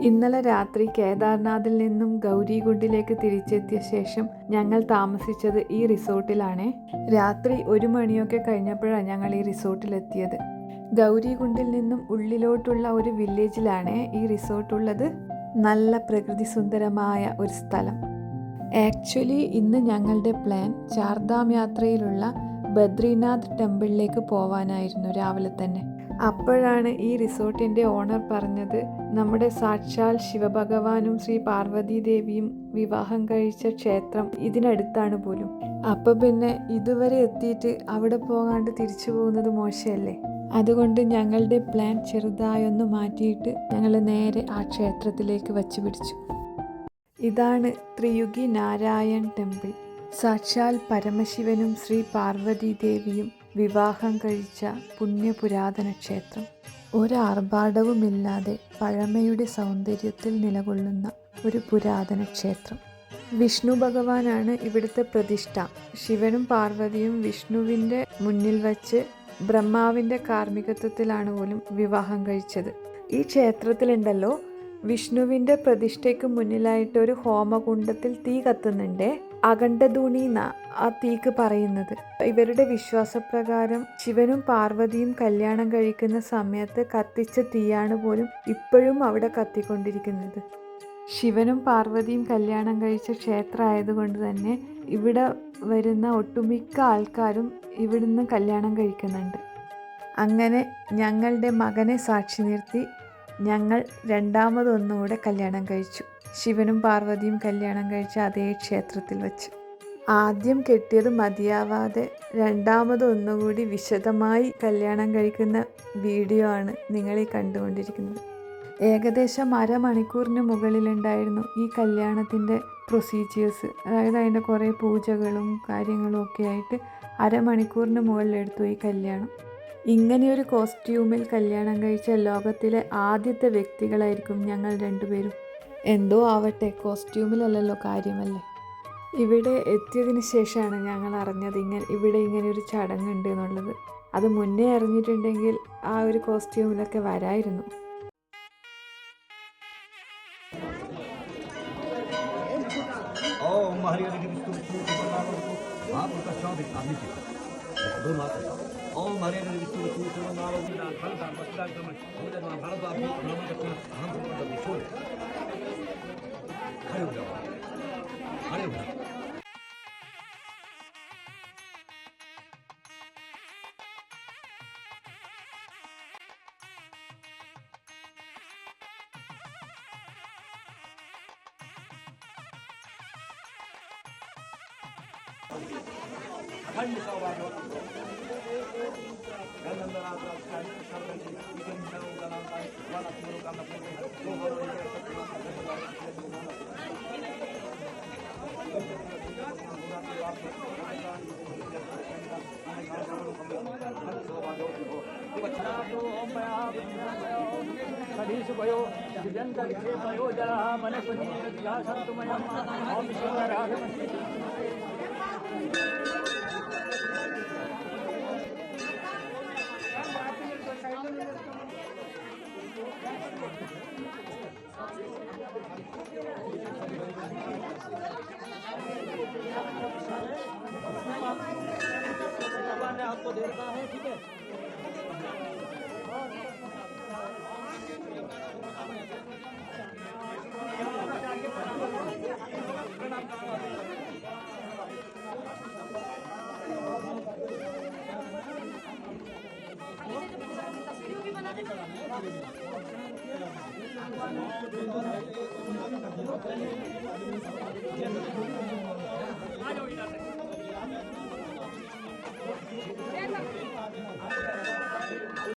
ഇന്നലെ രാത്രി കേദാർനാഥിൽ നിന്നും ഗൗരികുണ്ടിലേക്ക് തിരിച്ചെത്തിയ ശേഷം ഞങ്ങൾ താമസിച്ചത് ഈ റിസോർട്ടിലാണ്. രാത്രി 1 മണിയൊക്കെ കഴിഞ്ഞപ്പോഴാണ് ഞങ്ങൾ ഈ റിസോർട്ടിലെത്തിയത്. ഗൗരികുണ്ടിൽ നിന്നും ഉള്ളിലോട്ടുള്ള ഒരു വില്ലേജിലാണ് ഈ റിസോർട്ടുള്ളത്. നല്ല പ്രകൃതി സുന്ദരമായ ഒരു സ്ഥലം. ആക്ച്വലി ഇന്ന് ഞങ്ങളുടെ പ്ലാൻ ചാർധാം യാത്രയിലുള്ള ബദ്രിനാഥ് ടെമ്പിളിലേക്ക് പോവാനായിരുന്നു രാവിലെ തന്നെ. അപ്പോഴാണ് ഈ റിസോർട്ടിൻ്റെ ഓണർ പറഞ്ഞത് നമ്മുടെ സാക്ഷാൽ ശിവഭഗവാനും ശ്രീ പാർവതി ദേവിയും വിവാഹം കഴിച്ച ക്ഷേത്രം ഇതിനടുത്താണ് പോലും. അപ്പോൾ പിന്നെ ഇതുവരെ എത്തിയിട്ട് അവിടെ പോകാണ്ട് തിരിച്ചു പോകുന്നത് മോശമല്ലേ? അതുകൊണ്ട് ഞങ്ങളുടെ പ്ലാൻ ചെറുതായൊന്ന് മാറ്റിയിട്ട് ഞങ്ങൾ നേരെ ആ ക്ഷേത്രത്തിലേക്ക് വച്ചു പിടിച്ചു. ഇതാണ് ത്രിയുഗി നാരായൺ ടെമ്പിൾ. സാക്ഷാൽ പരമശിവനും ശ്രീ പാർവതി ദേവിയും വിവാഹം കഴിച്ച പുണ്യപുരാതന ക്ഷേത്രം. ഒരാർഭാടവുമില്ലാതെ പഴമയുടെ സൗന്ദര്യത്തിൽ നിലകൊള്ളുന്ന ഒരു പുരാതന ക്ഷേത്രം. വിഷ്ണു ഭഗവാനാണ് ഇവിടുത്തെ പ്രതിഷ്ഠ. ശിവനും പാർവതിയും വിഷ്ണുവിൻ്റെ മുന്നിൽ വച്ച് ബ്രഹ്മാവിൻ്റെ കാർമ്മികത്വത്തിലാണ് പോലും വിവാഹം കഴിച്ചത്. ഈ ക്ഷേത്രത്തിലുണ്ടല്ലോ, വിഷ്ണുവിൻ്റെ പ്രതിഷ്ഠയ്ക്ക് മുന്നിലായിട്ട് ഒരു ഹോമകുണ്ടത്തിൽ തീ കത്തുന്നുണ്ട്. അഖണ്ഡധൂണി എന്നാ ആ തീക്ക് പറയുന്നത്. ഇവരുടെ വിശ്വാസപ്രകാരം ശിവനും പാർവതിയും കല്യാണം കഴിക്കുന്ന സമയത്ത് കത്തിച്ച തീയാണ് പോലും ഇപ്പോഴും അവിടെ കത്തിക്കൊണ്ടിരിക്കുന്നത്. ശിവനും പാർവതിയും കല്യാണം കഴിച്ച ക്ഷേത്രം ആയതുകൊണ്ട് തന്നെ ഇവിടെ വരുന്ന ഒട്ടുമിക്ക ആൾക്കാരും ഇവിടുന്ന് കല്യാണം കഴിക്കുന്നുണ്ട്. അങ്ങനെ ഞങ്ങളുടെ മകനെ സാക്ഷി നിർത്തി ഞങ്ങൾ രണ്ടാമതൊന്നുകൂടെ കല്യാണം കഴിച്ചു. ശിവനും പാർവതിയും കല്യാണം കഴിച്ച അതേ ക്ഷേത്രത്തിൽ വച്ച്. ആദ്യം കെട്ടിയത് മതിയാവാതെ രണ്ടാമതൊന്നുകൂടി വിശദമായി കല്യാണം കഴിക്കുന്ന വീഡിയോ ആണ് നിങ്ങളീ കണ്ടുകൊണ്ടിരിക്കുന്നത്. ഏകദേശം അരമണിക്കൂറിന് മുകളിലുണ്ടായിരുന്നു ഈ കല്യാണത്തിൻ്റെ പ്രൊസീജിയേഴ്സ്. അതായത് അതിൻ്റെ കുറേ പൂജകളും കാര്യങ്ങളും ഒക്കെ ആയിട്ട് അരമണിക്കൂറിന് മുകളിലെടുത്തു ഈ കല്യാണം. ഇങ്ങനെയൊരു കോസ്റ്റ്യൂമിൽ കല്യാണം കഴിച്ച ലോകത്തിലെ ആദ്യത്തെ വ്യക്തികളായിരിക്കും ഞങ്ങൾ രണ്ടുപേരും. എന്തോ ആവട്ടെ, കോസ്റ്റ്യൂമിലല്ലല്ലോ കാര്യമല്ലേ. ഇവിടെ എത്തിയതിന് ശേഷമാണ് ഞങ്ങൾ അറിഞ്ഞത് ഇവിടെ ഇങ്ങനെയൊരു ചടങ്ങുണ്ട് എന്നുള്ളത്. അത് മുന്നേ അറിഞ്ഞിട്ടുണ്ടെങ്കിൽ ആ ഒരു കോസ്റ്റ്യൂമിലൊക്കെ വരായിരുന്നു. आपको देखना है, ठीक है?